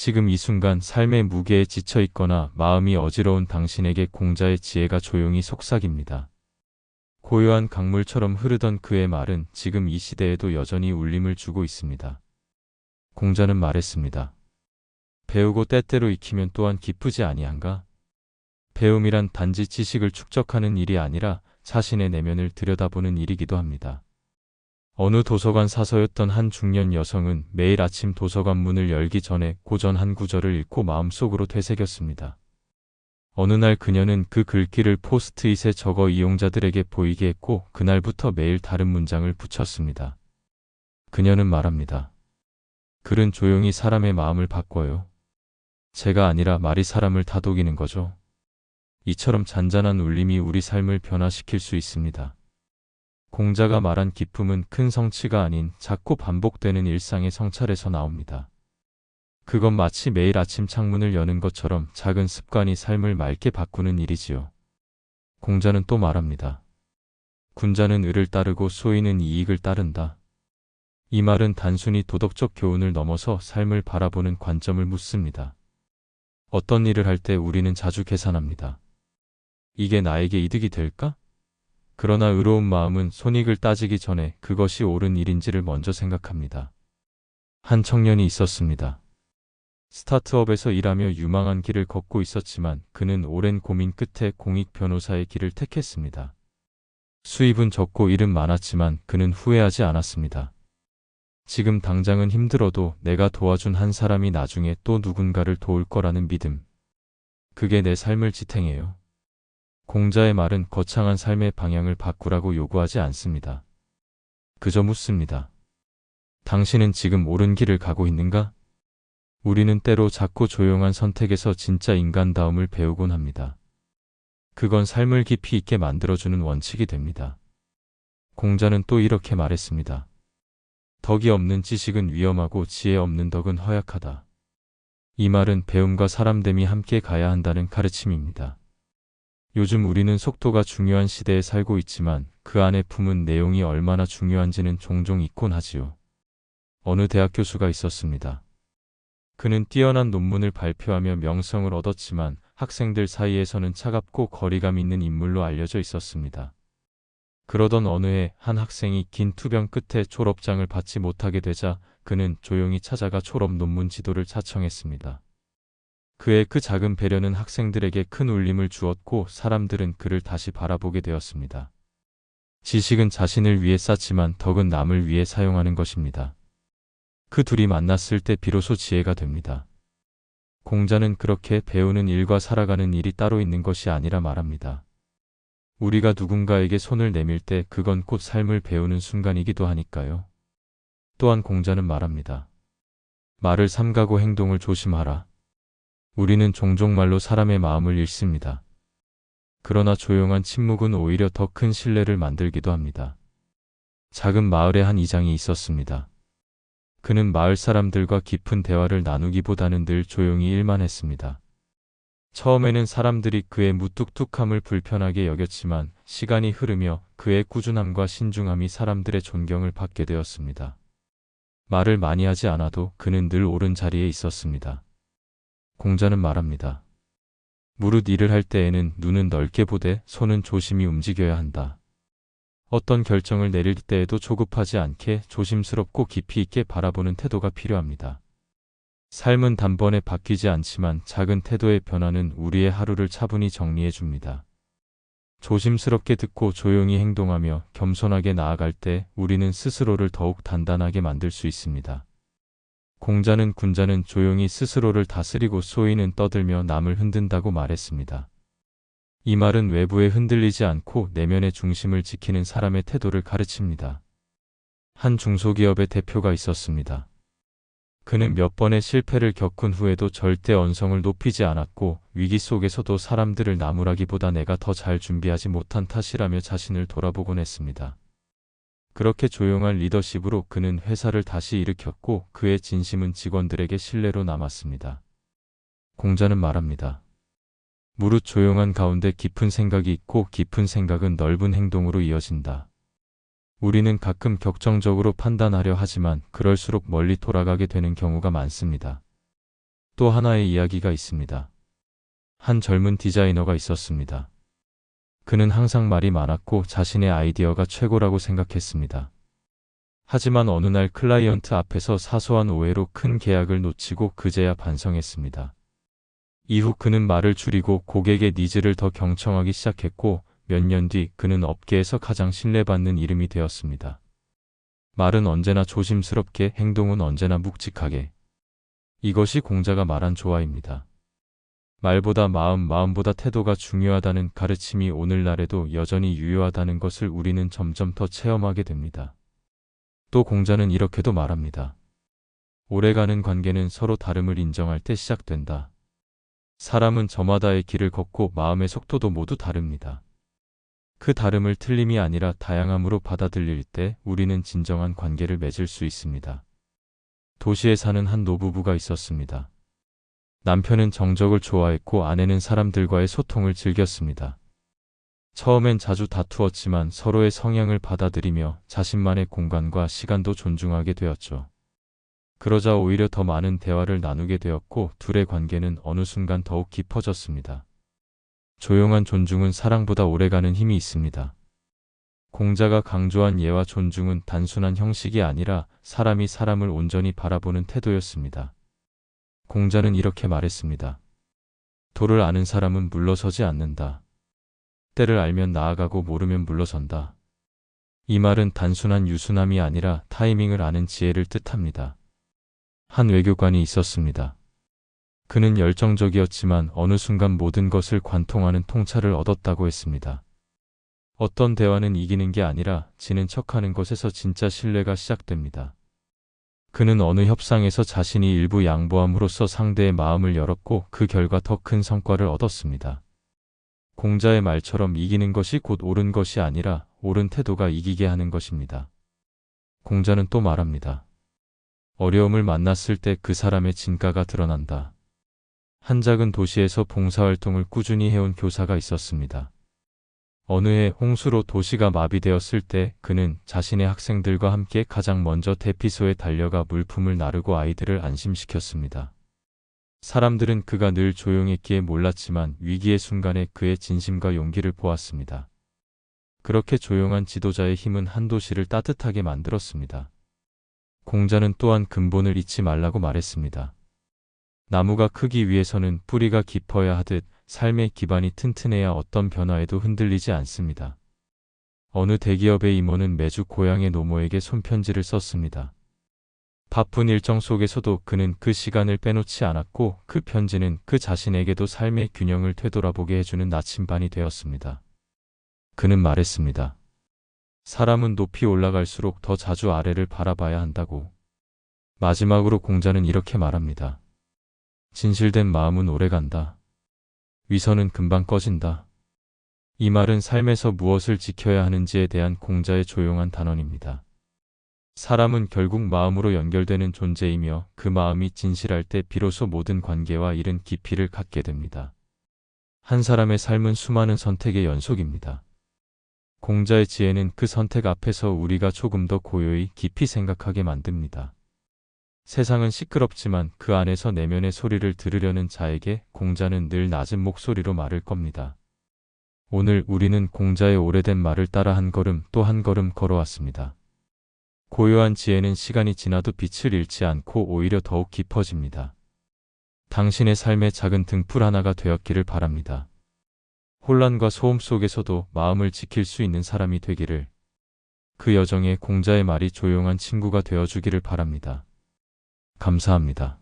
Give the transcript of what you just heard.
지금 이 순간 삶의 무게에 지쳐 있거나 마음이 어지러운 당신에게 공자의 지혜가 조용히 속삭입니다. 고요한 강물처럼 흐르던 그의 말은 지금 이 시대에도 여전히 울림을 주고 있습니다. 공자는 말했습니다. 배우고 때때로 익히면 또한 기쁘지 아니한가? 배움이란 단지 지식을 축적하는 일이 아니라 자신의 내면을 들여다보는 일이기도 합니다. 어느 도서관 사서였던 한 중년 여성은 매일 아침 도서관 문을 열기 전에 고전 한 구절을 읽고 마음속으로 되새겼습니다. 어느 날 그녀는 그 글귀를 포스트잇에 적어 이용자들에게 보이게 했고 그날부터 매일 다른 문장을 붙였습니다. 그녀는 말합니다. 글은 조용히 사람의 마음을 바꿔요. 제가 아니라 말이 사람을 다독이는 거죠. 이처럼 잔잔한 울림이 우리 삶을 변화시킬 수 있습니다. 공자가 말한 기쁨은 큰 성취가 아닌 작고 반복되는 일상의 성찰에서 나옵니다. 그건 마치 매일 아침 창문을 여는 것처럼 작은 습관이 삶을 맑게 바꾸는 일이지요. 공자는 또 말합니다. 군자는 을을 따르고 소인은 이익을 따른다. 이 말은 단순히 도덕적 교훈을 넘어서 삶을 바라보는 관점을 묻습니다. 어떤 일을 할 때 우리는 자주 계산합니다. 이게 나에게 이득이 될까? 그러나 의로운 마음은 손익을 따지기 전에 그것이 옳은 일인지를 먼저 생각합니다. 한 청년이 있었습니다. 스타트업에서 일하며 유망한 길을 걷고 있었지만 그는 오랜 고민 끝에 공익 변호사의 길을 택했습니다. 수입은 적고 일은 많았지만 그는 후회하지 않았습니다. 지금 당장은 힘들어도 내가 도와준 한 사람이 나중에 또 누군가를 도울 거라는 믿음. 그게 내 삶을 지탱해요. 공자의 말은 거창한 삶의 방향을 바꾸라고 요구하지 않습니다. 그저 묻습니다. 당신은 지금 옳은 길을 가고 있는가? 우리는 때로 작고 조용한 선택에서 진짜 인간다움을 배우곤 합니다. 그건 삶을 깊이 있게 만들어주는 원칙이 됩니다. 공자는 또 이렇게 말했습니다. 덕이 없는 지식은 위험하고 지혜 없는 덕은 허약하다. 이 말은 배움과 사람됨이 함께 가야 한다는 가르침입니다. 요즘 우리는 속도가 중요한 시대에 살고 있지만 그 안에 품은 내용이 얼마나 중요한지는 종종 잊곤 하지요. 어느 대학 교수가 있었습니다. 그는 뛰어난 논문을 발표하며 명성을 얻었지만 학생들 사이에서는 차갑고 거리감 있는 인물로 알려져 있었습니다. 그러던 어느 해 한 학생이 긴 투병 끝에 졸업장을 받지 못하게 되자 그는 조용히 찾아가 졸업 논문 지도를 자청했습니다. 그의 그 작은 배려는 학생들에게 큰 울림을 주었고 사람들은 그를 다시 바라보게 되었습니다. 지식은 자신을 위해 쌓지만 덕은 남을 위해 사용하는 것입니다. 그 둘이 만났을 때 비로소 지혜가 됩니다. 공자는 그렇게 배우는 일과 살아가는 일이 따로 있는 것이 아니라 말합니다. 우리가 누군가에게 손을 내밀 때 그건 곧 삶을 배우는 순간이기도 하니까요. 또한 공자는 말합니다. 말을 삼가고 행동을 조심하라. 우리는 종종 말로 사람의 마음을 읽습니다. 그러나 조용한 침묵은 오히려 더 큰 신뢰를 만들기도 합니다. 작은 마을에 한 이장이 있었습니다. 그는 마을 사람들과 깊은 대화를 나누기보다는 늘 조용히 일만 했습니다. 처음에는 사람들이 그의 무뚝뚝함을 불편하게 여겼지만 시간이 흐르며 그의 꾸준함과 신중함이 사람들의 존경을 받게 되었습니다. 말을 많이 하지 않아도 그는 늘 옳은 자리에 있었습니다. 공자는 말합니다. 무릇 일을 할 때에는 눈은 넓게 보되 손은 조심히 움직여야 한다. 어떤 결정을 내릴 때에도 조급하지 않게 조심스럽고 깊이 있게 바라보는 태도가 필요합니다. 삶은 단번에 바뀌지 않지만 작은 태도의 변화는 우리의 하루를 차분히 정리해 줍니다. 조심스럽게 듣고 조용히 행동하며 겸손하게 나아갈 때 우리는 스스로를 더욱 단단하게 만들 수 있습니다. 공자는 군자는 조용히 스스로를 다스리고 소인은 떠들며 남을 흔든다고 말했습니다. 이 말은 외부에 흔들리지 않고 내면의 중심을 지키는 사람의 태도를 가르칩니다. 한 중소기업의 대표가 있었습니다. 그는 몇 번의 실패를 겪은 후에도 절대 언성을 높이지 않았고 위기 속에서도 사람들을 나무라기보다 내가 더 잘 준비하지 못한 탓이라며 자신을 돌아보곤 했습니다. 그렇게 조용한 리더십으로 그는 회사를 다시 일으켰고 그의 진심은 직원들에게 신뢰로 남았습니다. 공자는 말합니다. 무릇 조용한 가운데 깊은 생각이 있고 깊은 생각은 넓은 행동으로 이어진다. 우리는 가끔 격정적으로 판단하려 하지만 그럴수록 멀리 돌아가게 되는 경우가 많습니다. 또 하나의 이야기가 있습니다. 한 젊은 디자이너가 있었습니다. 그는 항상 말이 많았고 자신의 아이디어가 최고라고 생각했습니다. 하지만 어느 날 클라이언트 앞에서 사소한 오해로 큰 계약을 놓치고 그제야 반성했습니다. 이후 그는 말을 줄이고 고객의 니즈를 더 경청하기 시작했고 몇 년 뒤 그는 업계에서 가장 신뢰받는 이름이 되었습니다. 말은 언제나 조심스럽게, 행동은 언제나 묵직하게. 이것이 공자가 말한 조화입니다. 말보다 마음, 마음보다 태도가 중요하다는 가르침이 오늘날에도 여전히 유효하다는 것을 우리는 점점 더 체험하게 됩니다. 또 공자는 이렇게도 말합니다. 오래가는 관계는 서로 다름을 인정할 때 시작된다. 사람은 저마다의 길을 걷고 마음의 속도도 모두 다릅니다. 그 다름을 틀림이 아니라 다양함으로 받아들일 때 우리는 진정한 관계를 맺을 수 있습니다. 도시에 사는 한 노부부가 있었습니다. 남편은 정적을 좋아했고 아내는 사람들과의 소통을 즐겼습니다. 처음엔 자주 다투었지만 서로의 성향을 받아들이며 자신만의 공간과 시간도 존중하게 되었죠. 그러자 오히려 더 많은 대화를 나누게 되었고 둘의 관계는 어느 순간 더욱 깊어졌습니다. 조용한 존중은 사랑보다 오래가는 힘이 있습니다. 공자가 강조한 예와 존중은 단순한 형식이 아니라 사람이 사람을 온전히 바라보는 태도였습니다. 공자는 이렇게 말했습니다. 도를 아는 사람은 물러서지 않는다. 때를 알면 나아가고 모르면 물러선다. 이 말은 단순한 유순함이 아니라 타이밍을 아는 지혜를 뜻합니다. 한 외교관이 있었습니다. 그는 열정적이었지만 어느 순간 모든 것을 관통하는 통찰을 얻었다고 했습니다. 어떤 대화는 이기는 게 아니라 지는 척하는 것에서 진짜 신뢰가 시작됩니다. 그는 어느 협상에서 자신이 일부 양보함으로써 상대의 마음을 열었고 그 결과 더 큰 성과를 얻었습니다. 공자의 말처럼 이기는 것이 곧 옳은 것이 아니라 옳은 태도가 이기게 하는 것입니다. 공자는 또 말합니다. 어려움을 만났을 때 그 사람의 진가가 드러난다. 한 작은 도시에서 봉사활동을 꾸준히 해온 교사가 있었습니다. 어느 해 홍수로 도시가 마비되었을 때 그는 자신의 학생들과 함께 가장 먼저 대피소에 달려가 물품을 나르고 아이들을 안심시켰습니다. 사람들은 그가 늘 조용했기에 몰랐지만 위기의 순간에 그의 진심과 용기를 보았습니다. 그렇게 조용한 지도자의 힘은 한 도시를 따뜻하게 만들었습니다. 공자는 또한 근본을 잊지 말라고 말했습니다. 나무가 크기 위해서는 뿌리가 깊어야 하듯 삶의 기반이 튼튼해야 어떤 변화에도 흔들리지 않습니다. 어느 대기업의 임원은 매주 고향의 노모에게 손편지를 썼습니다. 바쁜 일정 속에서도 그는 그 시간을 빼놓지 않았고 그 편지는 그 자신에게도 삶의 균형을 되돌아보게 해주는 나침반이 되었습니다. 그는 말했습니다. 사람은 높이 올라갈수록 더 자주 아래를 바라봐야 한다고. 마지막으로 공자는 이렇게 말합니다. 진실된 마음은 오래간다. 위선은 금방 꺼진다. 이 말은 삶에서 무엇을 지켜야 하는지에 대한 공자의 조용한 단언입니다. 사람은 결국 마음으로 연결되는 존재이며 그 마음이 진실할 때 비로소 모든 관계와 일은 깊이를 갖게 됩니다. 한 사람의 삶은 수많은 선택의 연속입니다. 공자의 지혜는 그 선택 앞에서 우리가 조금 더 고요히 깊이 생각하게 만듭니다. 세상은 시끄럽지만 그 안에서 내면의 소리를 들으려는 자에게 공자는 늘 낮은 목소리로 말을 겁니다. 오늘 우리는 공자의 오래된 말을 따라 한 걸음 또 한 걸음 걸어왔습니다. 고요한 지혜는 시간이 지나도 빛을 잃지 않고 오히려 더욱 깊어집니다. 당신의 삶의 작은 등불 하나가 되었기를 바랍니다. 혼란과 소음 속에서도 마음을 지킬 수 있는 사람이 되기를, 그 여정에 공자의 말이 조용한 친구가 되어주기를 바랍니다. 감사합니다.